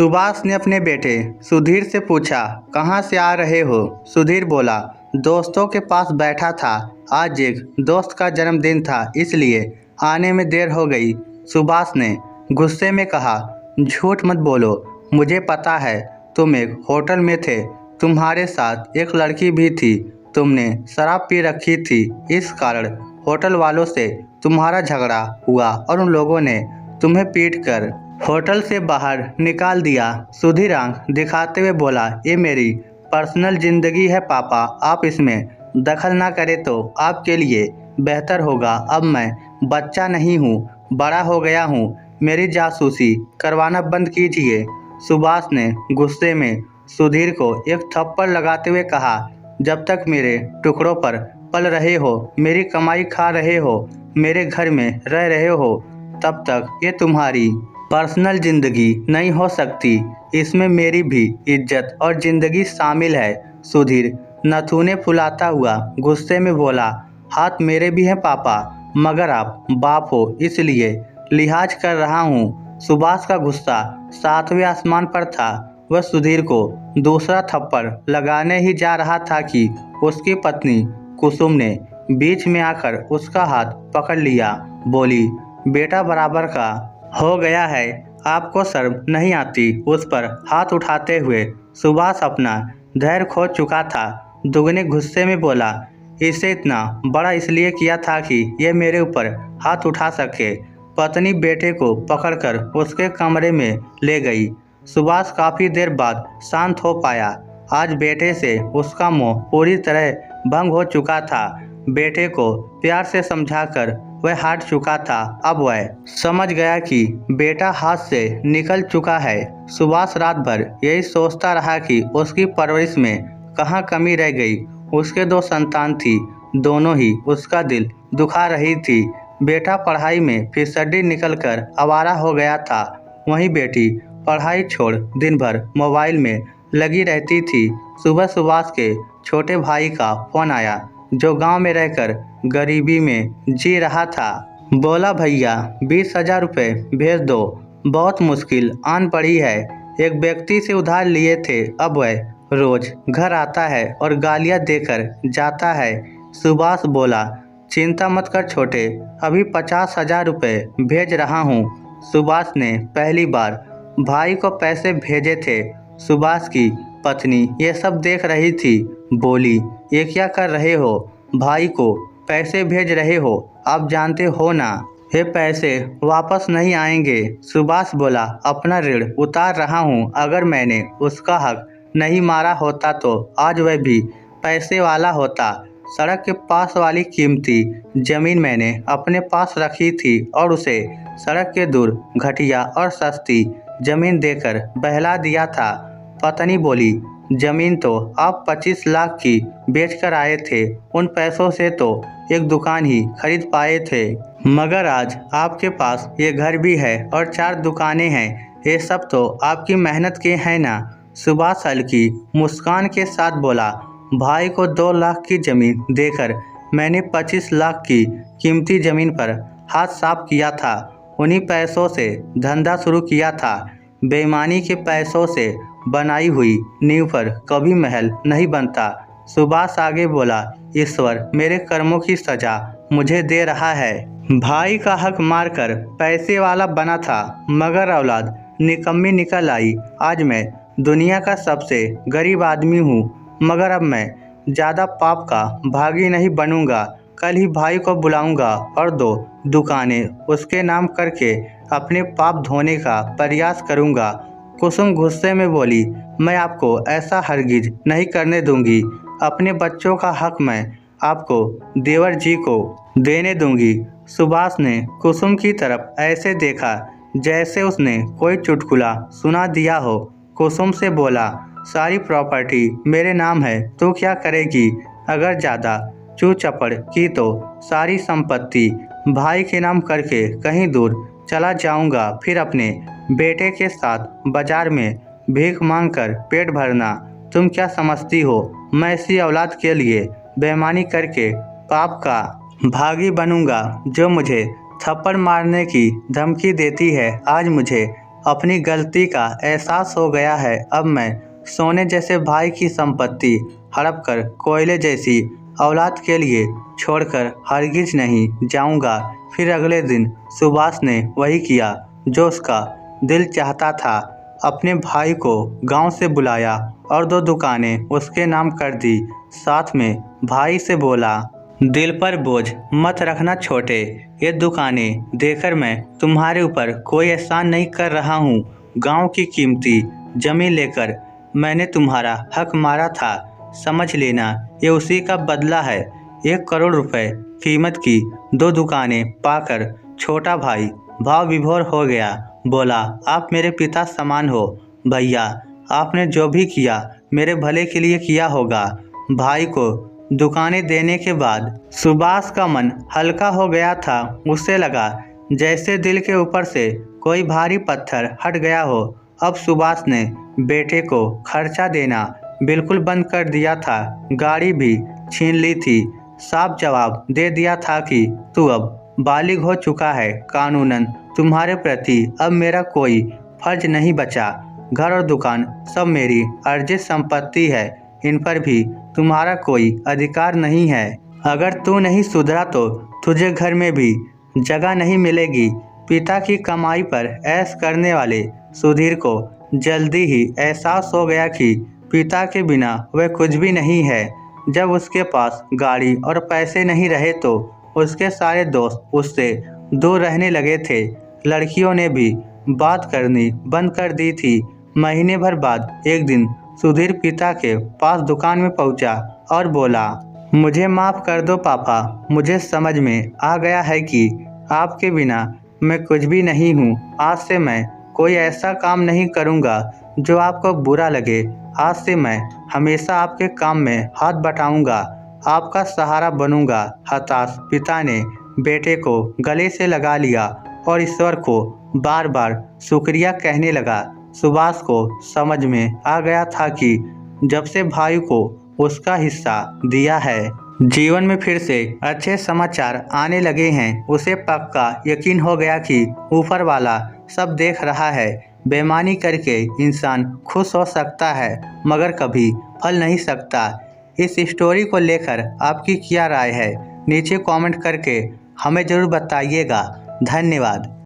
सुभाष ने अपने बेटे सुधीर से पूछा, कहाँ से आ रहे हो? सुधीर बोला, दोस्तों के पास बैठा था। आज एक दोस्त का जन्मदिन था, इसलिए आने में देर हो गई। सुभाष ने गुस्से में कहा, झूठ मत बोलो, मुझे पता है तुम एक होटल में थे। तुम्हारे साथ एक लड़की भी थी। तुमने शराब पी रखी थी, इस कारण होटल वालों से तुम्हारा झगड़ा हुआ और उन लोगों ने तुम्हें पीटकर होटल से बाहर निकाल दिया। सुधीर आंख दिखाते हुए बोला, ये मेरी पर्सनल जिंदगी है पापा, आप इसमें दखल ना करें तो आपके लिए बेहतर होगा। अब मैं बच्चा नहीं हूँ, बड़ा हो गया हूँ। मेरी जासूसी करवाना बंद कीजिए। सुभाष ने गुस्से में सुधीर को एक थप्पड़ लगाते हुए कहा, जब तक मेरे टुकड़ों पर पल रहे हो, मेरी कमाई खा रहे हो, मेरे घर में रह रहे हो, तब तक ये तुम्हारी पर्सनल जिंदगी नहीं हो सकती। इसमें मेरी भी इज्जत और जिंदगी शामिल है। सुधीर नथुने फुलाता हुआ गुस्से में बोला, हाथ मेरे भी हैं पापा, मगर आप बाप हो इसलिए लिहाज कर रहा हूँ। सुभाष का गुस्सा सातवें आसमान पर था। वह सुधीर को दूसरा थप्पड़ लगाने ही जा रहा था कि उसकी पत्नी कुसुम ने बीच में आकर उसका हाथ पकड़ लिया। बोली, बेटा बराबर का हो गया है, आपको शर्म नहीं आती? उस पर हाथ उठाते हुए सुभाष अपना धैर्य खो चुका था। दुगने गुस्से में बोला, इसे इतना बड़ा इसलिए किया था कि यह मेरे ऊपर हाथ उठा सके। पत्नी बेटे को पकड़कर उसके कमरे में ले गई। सुभाष काफी देर बाद शांत हो पाया। आज बेटे से उसका मोह पूरी तरह भंग हो चुका था। बेटे को प्यार से समझाकर वह हार चुका था। अब वह समझ गया कि बेटा हाथ से निकल चुका है। सुभाष रात भर यही सोचता रहा कि उसकी परवरिश में कहाँ कमी रह गई। उसके 2 संतान थी, दोनों ही उसका दिल दुखा रही थी। बेटा पढ़ाई में फिसड्डी निकलकर आवारा हो गया था, वहीं बेटी पढ़ाई छोड़ दिन भर मोबाइल में लगी रहती थी। सुबह सुभाष के छोटे भाई का फोन आया, जो गांव में रहकर गरीबी में जी रहा था। बोला, भैया 20,000 रुपये भेज दो, बहुत मुश्किल आन पड़ी है। एक व्यक्ति से उधार लिए थे, अब वह रोज घर आता है और गालियां देकर जाता है। सुभाष बोला, चिंता मत कर छोटे, अभी 50,000 रुपये भेज रहा हूँ। सुभाष ने पहली बार भाई को पैसे भेजे थे। सुभाष की पत्नी ये सब देख रही थी। बोली, ये क्या कर रहे हो? भाई को पैसे भेज रहे हो, आप जानते हो ना ये पैसे वापस नहीं आएंगे। सुभाष बोला, अपना ऋण उतार रहा हूँ। अगर मैंने उसका हक नहीं मारा होता तो आज वह भी पैसे वाला होता। सड़क के पास वाली कीमती जमीन मैंने अपने पास रखी थी और उसे सड़क के दूर घटिया और सस्ती जमीन देकर बहला दिया था। पत्नी बोली, जमीन तो आप 25 लाख की बेचकर आए थे, उन पैसों से तो एक दुकान ही खरीद पाए थे, मगर आज आपके पास ये घर भी है और 4 दुकानें हैं। ये सब तो आपकी मेहनत के हैं ना? सुभाष हल्की मुस्कान के साथ बोला, भाई को 2 लाख की जमीन देकर मैंने 25 लाख की कीमती जमीन पर हाथ साफ किया था। उन्हीं पैसों से धंधा शुरू किया था। बेईमानी के पैसों से बनाई हुई नींव पर कभी महल नहीं बनता। सुभाष आगे बोला, ईश्वर मेरे कर्मों की सजा मुझे दे रहा है। भाई का हक मारकर पैसे वाला बना था, मगर औलाद निकम्मी निकल आई। आज मैं दुनिया का सबसे गरीब आदमी हूँ, मगर अब मैं ज़्यादा पाप का भागी नहीं बनूंगा। कल ही भाई को बुलाऊंगा और 2 दुकानें उसके नाम करके अपने पाप धोने का प्रयास करूंगा। कुसुम गुस्से में बोली, मैं आपको ऐसा हरगिज नहीं करने दूंगी। अपने बच्चों का हक मैं आपको देवर जी को देने दूंगी। सुभाष ने कुसुम की तरफ ऐसे देखा जैसे उसने कोई चुटकुला सुना दिया हो। कुसुम से बोला, सारी प्रॉपर्टी मेरे नाम है, तो क्या करेगी? अगर ज़्यादा चू चपड़ की तो सारी संपत्ति भाई के नाम करके कहीं दूर चला जाऊंगा, फिर अपने बेटे के साथ बाजार में भीख मांगकर पेट भरना। तुम क्या समझती हो मैं इसी औलाद के लिए बेईमानी करके पाप का भागी बनूंगा? जो मुझे थप्पड़ मारने की धमकी देती है, आज मुझे अपनी गलती का एहसास हो गया है। अब मैं सोने जैसे भाई की संपत्ति हड़प कर कोयले जैसी औलाद के लिए छोड़कर हरगिज नहीं जाऊंगा। फिर अगले दिन सुभाष ने वही किया जो उसका दिल चाहता था। अपने भाई को गांव से बुलाया और 2 दुकानें उसके नाम कर दी। साथ में भाई से बोला, दिल पर बोझ मत रखना छोटे, ये दुकानें देकर मैं तुम्हारे ऊपर कोई एहसान नहीं कर रहा हूँ। गांव की कीमती जमीन लेकर मैंने तुम्हारा हक मारा था, समझ लेना ये उसी का बदला है। 1 करोड़ रुपए कीमत की 2 दुकानें पाकर छोटा भाई भाव विभोर हो गया। बोला, आप मेरे पिता समान हो भैया, आपने जो भी किया मेरे भले के लिए किया होगा। भाई को दुकानें देने के बाद सुभाष का मन हल्का हो गया था। उसे लगा जैसे दिल के ऊपर से कोई भारी पत्थर हट गया हो। अब सुभाष ने बेटे को खर्चा देना बिल्कुल बंद कर दिया था। गाड़ी भी छीन ली थी। साफ जवाब दे दिया था कि तू अब बालिग हो चुका है, कानूनन तुम्हारे प्रति अब मेरा कोई फर्ज नहीं बचा। घर और दुकान सब मेरी अर्जित संपत्ति है, इन पर भी तुम्हारा कोई अधिकार नहीं है। अगर तू नहीं सुधरा तो तुझे घर में भी जगह नहीं मिलेगी। पिता की कमाई पर ऐश करने वाले सुधीर को जल्दी ही एहसास हो गया कि पिता के बिना वह कुछ भी नहीं है। जब उसके पास गाड़ी और पैसे नहीं रहे तो उसके सारे दोस्त उससे दूर रहने लगे थे। लड़कियों ने भी बात करनी बंद कर दी थी। महीने भर बाद एक दिन सुधीर पिता के पास दुकान में पहुंचा और बोला, मुझे माफ़ कर दो पापा, मुझे समझ में आ गया है कि आपके बिना मैं कुछ भी नहीं हूँ। आज से मैं कोई ऐसा काम नहीं करूँगा जो आपको बुरा लगे। आज से मैं हमेशा आपके काम में हाथ बटाऊंगा, आपका सहारा बनूंगा। हताश पिता ने बेटे को गले से लगा लिया और ईश्वर को बार बार शुक्रिया कहने लगा। सुभाष को समझ में आ गया था कि जब से भाई को उसका हिस्सा दिया है, जीवन में फिर से अच्छे समाचार आने लगे हैं। उसे पक्का यकीन हो गया कि ऊपर वाला सब देख रहा है। बेईमानी करके इंसान खुश हो सकता है मगर कभी फल नहीं सकता। इस स्टोरी को लेकर आपकी क्या राय है नीचे कमेंट करके हमें ज़रूर बताइएगा। धन्यवाद।